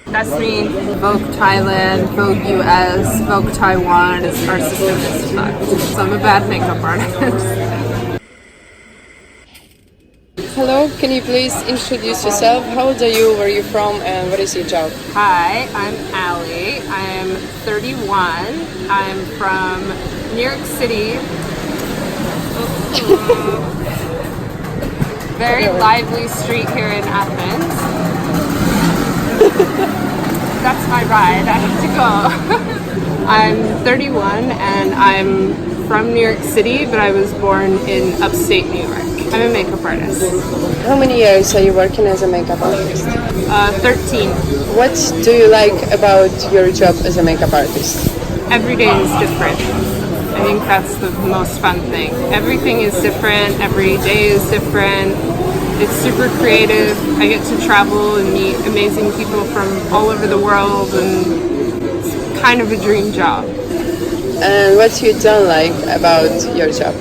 That's me. Vogue Thailand, Vogue US, Vogue Taiwan. Our system is fucked. So I'm a bad makeup artist. Hello, can you please introduce yourself? How old are you, where are you from, and what is your job? Hi, I'm Allie. I'm 31. I'm from New York City. Very lively street here in Athens. That's my ride. I have to go. I'm 31 and I'm from New York City, but I was born in upstate New York. I'm a makeup artist. How many years are you working as a makeup artist? 13. What do you like about your job as a makeup artist? Every day is different. I think that's the most fun thing. Everything is different. Every day is different. It's super creative. I get to travel and meet amazing people from all over the world, and it's kind of a dream job. And what you don't like about your job?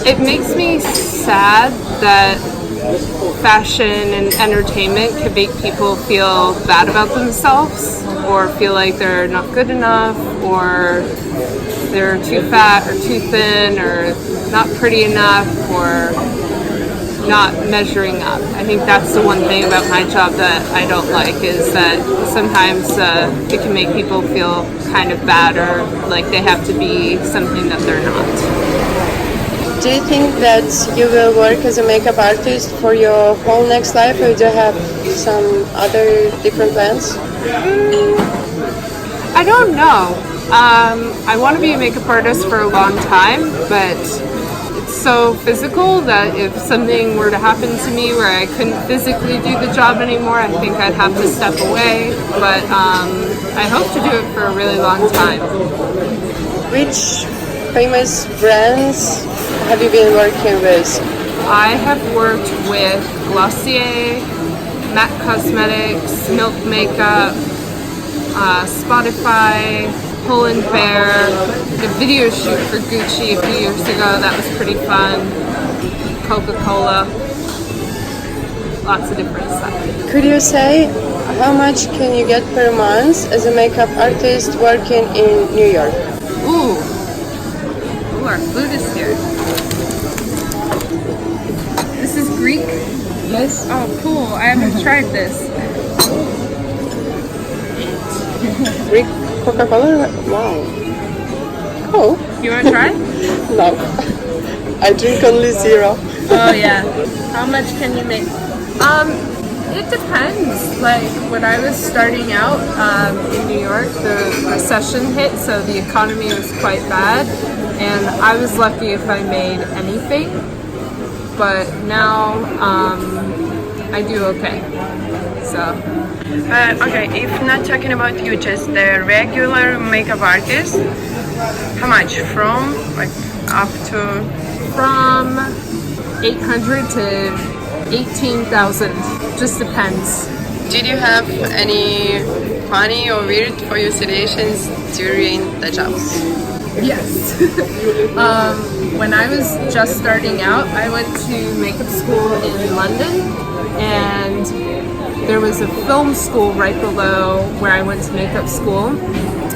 It makes me sad that fashion and entertainment can make people feel bad about themselves, or feel like they're not good enough, or they're too fat or too thin, or not pretty enough, or not measuring up. I think that's the one thing about my job that I don't like, is that sometimes it can make people feel kind of bad, or like they have to be something that they're not. Do you think that you will work as a makeup artist for your whole next life, or do you have some other different plans? I don't know. I want to be a makeup artist for a long time, but it's so physical that if something were to happen to me where I couldn't physically do the job anymore, I think I'd have to step away. But I hope to do it for a really long time. Which famous brands have you been working with? I have worked with Glossier, MAC Cosmetics, Milk Makeup, Spotify, Pull and Bear, did a video shoot for Gucci a few years ago. That was pretty fun. Coca-Cola, lots of different stuff. Could you say how much can you get per month as a makeup artist working in New York? Ooh, our food is here. This is Greek? Yes. Oh, cool. I haven't tried this. Greek Coca-Cola? Wow. Oh. You want to try? No. I drink only zero. Oh, yeah. How much can you make? It depends. Like, when I was starting out in New York, the recession hit, so the economy was quite bad. And I was lucky if I made anything. But now I do okay. So. Okay, if not talking about you, just the regular makeup artist, how much? From like up to? From 800 to 18,000. Just depends. Did you have any funny or weird for you situations during the jobs? Yes. When I was just starting out, I went to makeup school in London, and there was a film school right below where I went to makeup school.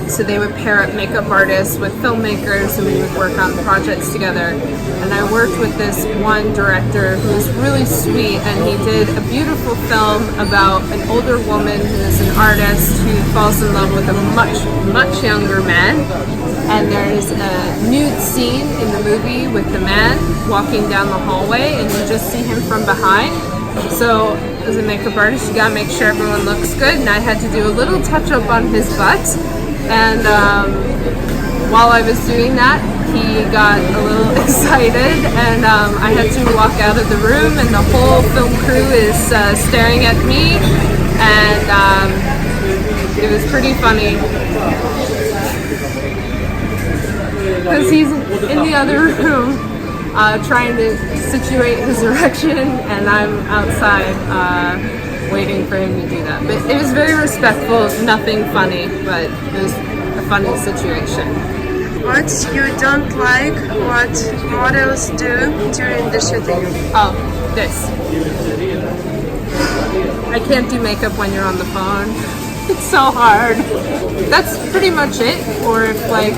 So they would pair up makeup artists with filmmakers, and we would work on projects together. And I worked with this one director who was really sweet, and he did a beautiful film about an older woman who is an artist who falls in love with a much younger man. And there's a nude scene in the movie with the man walking down the hallway, and you just see him from behind. So as a makeup artist, you gotta make sure everyone looks good, and I had to do a little touch up on his butt. And while I was doing that, he got a little excited, and I had to walk out of the room, and the whole film crew is staring at me, and it was pretty funny. Because he's in the other room trying to situate his erection, and I'm outside waiting for him to do that. But it was very respectful, nothing funny, but it was a funny situation. What you don't like, what models do during the shooting? Oh, this. I can't do makeup when you're on the phone. It's so hard. That's pretty much it. Or if like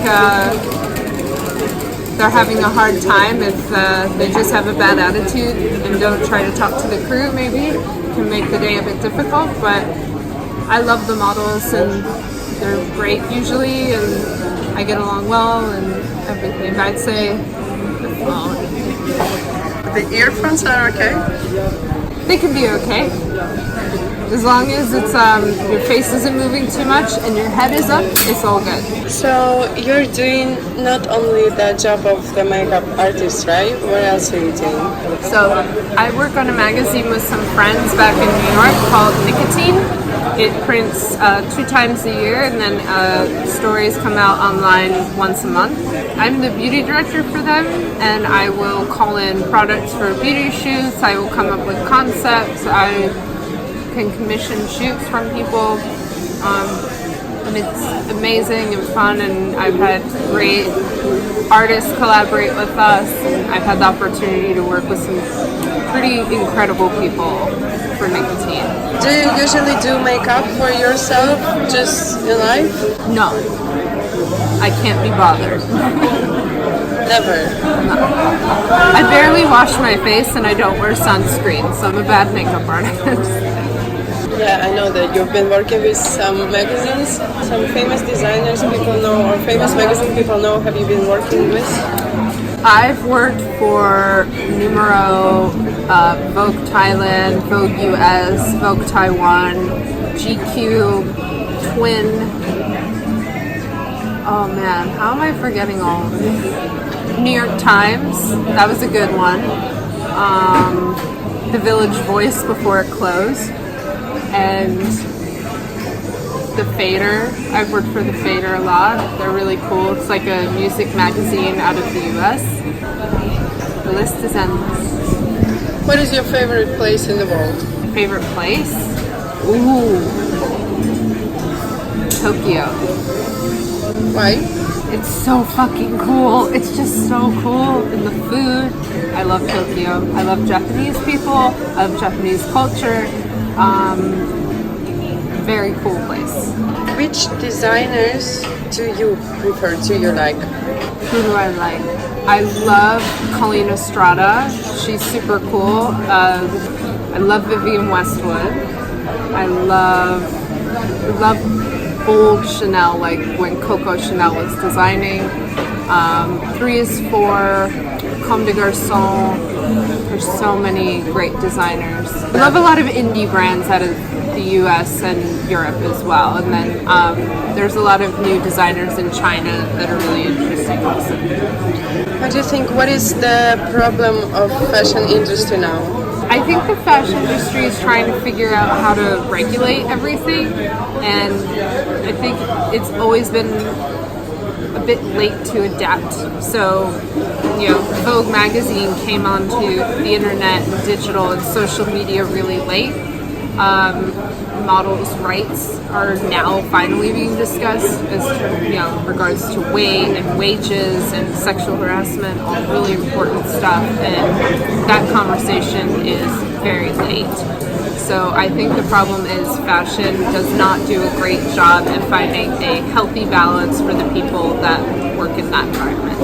they're having a hard time, if they just have a bad attitude and don't try to talk to the crew, maybe it can make the day a bit difficult. But I love the models and they're great usually, and I get along well and everything. I'd say the phone. The earphones are okay? They can be okay. As long as it's your face isn't moving too much and your head is up, it's all good. So you're doing not only the job of the makeup artist, right? What else are you doing? So I work on a magazine with some friends back in New York called Nicotine. It prints 2 times a year, and then stories come out online once a month. I'm the beauty director for them, and I will call in products for beauty shoots. I will come up with concepts. I can commission shoots from people, and it's amazing and fun, and I've had great artists collaborate with us, and I've had the opportunity to work with some pretty incredible people for Nicotine. Do you usually do makeup for yourself just in life? No, I can't be bothered. Never. I barely wash my face and I don't wear sunscreen, so I'm a bad makeup artist. Yeah, I know that you've been working with some magazines, some famous designers people know, or famous magazine people know. Have you been working with? I've worked for Numero, Vogue Thailand, Vogue US, Vogue Taiwan, GQ, Twin. Oh man, how am I forgetting all of these? New York Times, that was a good one. The Village Voice before it closed. And the Fader. I've worked for the Fader a lot. They're really cool. It's like a music magazine out of the US. The list is endless. What is your favorite place in the world? Favorite place? Ooh. Tokyo. Why? It's so fucking cool. It's just so cool. And the food. I love Tokyo. I love Japanese people. I love Japanese culture. Very cool place. Which designers do you prefer? Do you like? Who do I like? I love Colleen Estrada. She's super cool. I love Vivienne Westwood. I love old Chanel, like when Coco Chanel was designing. 3 is for Comme des Garçons. There's so many great designers. I love a lot of indie brands out of the US and Europe as well. And then there's a lot of new designers in China that are really interesting also. What do you think? What is the problem of fashion industry now? I think the fashion industry is trying to figure out how to regulate everything, and I think it's always been a bit late to adapt. So, Vogue magazine came onto the internet and digital and social media really late. Models' rights are now finally being discussed as regards to weight and wages and sexual harassment, all really important stuff, and that conversation is very late. So I think the problem is fashion does not do a great job at finding a healthy balance for the people that work in that environment.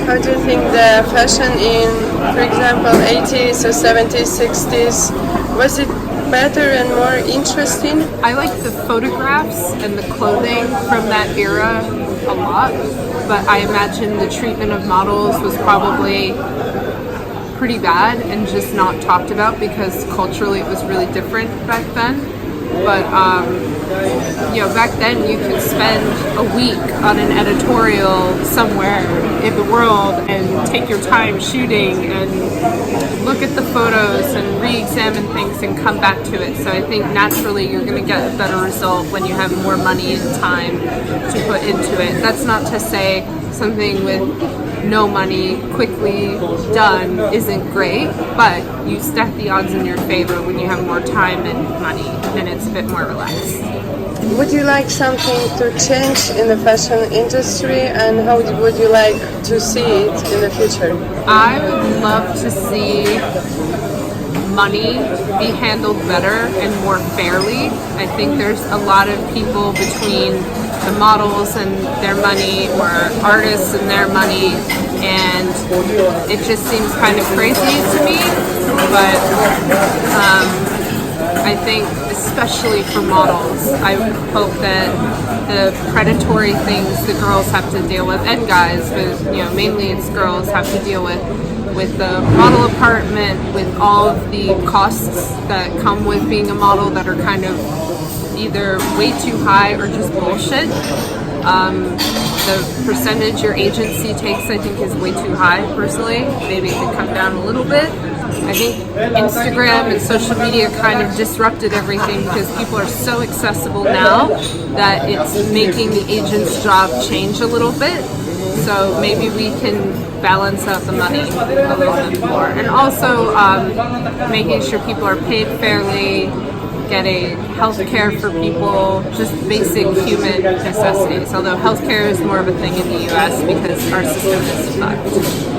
How do you think the fashion in, for example, 80s or 70s, 60s, was it better and more interesting? I like the photographs and the clothing from that era a lot, but I imagine the treatment of models was probably pretty bad and just not talked about because culturally it was really different back then. But back then you could spend a week on an editorial somewhere in the world and take your time shooting and look at the photos and re-examine things and come back to it. So I think naturally you're going to get a better result when you have more money and time to put into it. That's not to say something with no money, quickly done, isn't great, but you stack the odds in your favor when you have more time and money and it's a bit more relaxed. Would you like something to change in the fashion industry, and how would you like to see it in the future? I would love to see money be handled better and more fairly. I think there's a lot of people between the models and their money, or artists and their money, and it just seems kind of crazy to me. But I think especially for models, I hope that the predatory things the girls have to deal with, and guys, but mainly it's girls, have to deal with the model apartment, with all of the costs that come with being a model that are kind of either way too high or just bullshit. The percentage your agency takes, I think, is way too high, personally. Maybe it could come down a little bit. I think Instagram and social media kind of disrupted everything because people are so accessible now that it's making the agent's job change a little bit. So maybe we can balance out the money a little bit more. And also making sure people are paid fairly, getting health care for people, just basic human necessities. Although healthcare is more of a thing in the US because our system is fucked.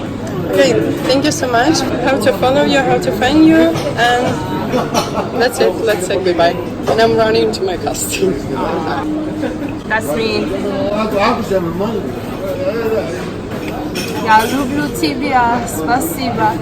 Okay, thank you so much. How to follow you, how to find you, and that's it. Let's say goodbye. And I'm running to my costume. That's me. Я люблю тебя, спасибо.